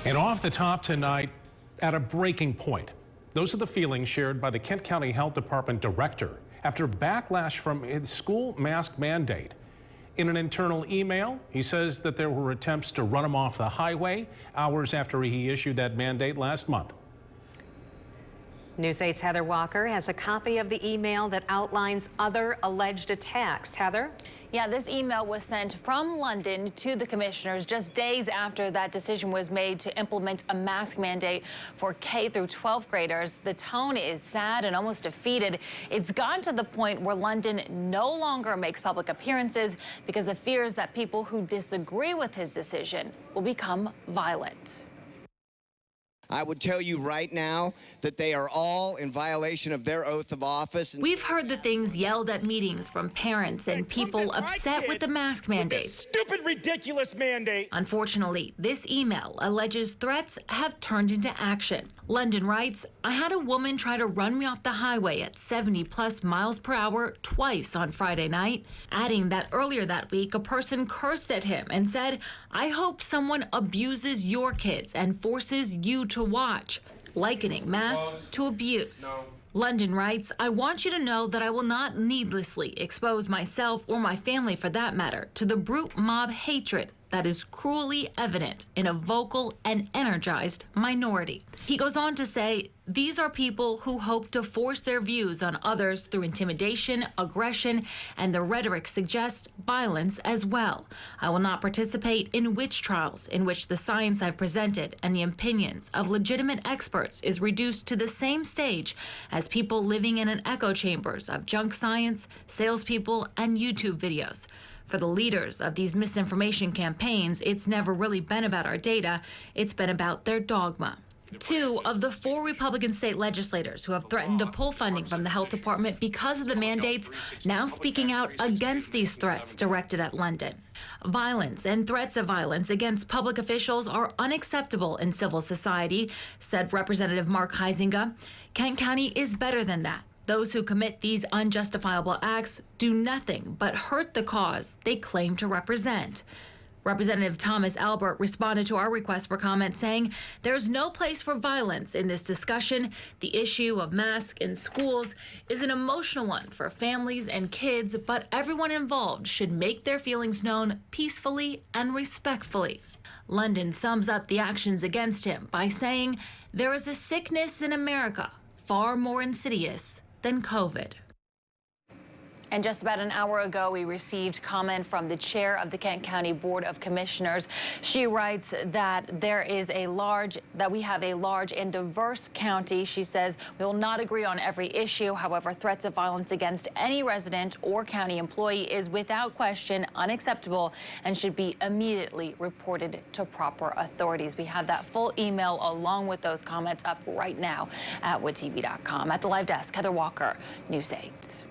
And off the top tonight, at a breaking point. Those are the feelings shared by the Kent County Health Department director after backlash from his school mask mandate. In an internal email, he says that there were attempts to run him off the highway hours after he issued that mandate last month. News 8's Heather Walker has a copy of the email that outlines other alleged attacks. Heather? Yeah, this email was sent from London to the commissioners just days after that decision was made to implement a mask mandate for K through 12th graders. The tone is sad and almost defeated. It's gotten to the point where London no longer makes public appearances because of fears that people who disagree with his decision will become violent. I would tell you right now that they are all in violation of their oath of office. We've heard the things yelled at meetings from parents and people upset with the mask mandates. Stupid, ridiculous mandate. Unfortunately, this email alleges threats have turned into action. London writes, I had a woman try to run me off the highway at 70+ miles per hour twice on Friday night, adding that earlier that week a person cursed at him and said, I hope someone abuses your kids and forces you to watch, likening masks to abuse. No. London writes, I want you to know that I will not needlessly expose myself or my family for that matter to the brute mob hatred that is cruelly evident in a vocal and energized minority. He goes on to say, these are people who hope to force their views on others through intimidation, aggression, and the rhetoric suggests violence as well. I will not participate in witch trials in which the science I've presented and the opinions of legitimate experts is reduced to the same stage as people living in an echo chambers of junk science, salespeople, and YouTube videos. For the leaders of these misinformation campaigns, it's never really been about our data, it's been about their dogma. 2 of the 4 Republican state legislators who have threatened to pull funding from the health department because of the mandates now speaking out against these threats directed at London. Violence and threats of violence against public officials are unacceptable in civil society, said Representative Mark Huizenga. Kent County is better than that. Those who commit these unjustifiable acts do nothing but hurt the cause they claim to represent. Representative Thomas Albert responded to our request for comment saying, there's no place for violence in this discussion. The issue of masks in schools is an emotional one for families and kids, but everyone involved should make their feelings known peacefully and respectfully. London sums up the actions against him by saying, there is a sickness in America far more insidious than COVID. And just about an hour ago, we received comment from the chair of the Kent County Board of Commissioners. She writes that we have a large and diverse county. She says we will not agree on every issue. However, threats of violence against any resident or county employee is without question unacceptable and should be immediately reported to proper authorities. We have that full email along with those comments up right now at woodtv.com. At the live desk, Heather Walker, News 8.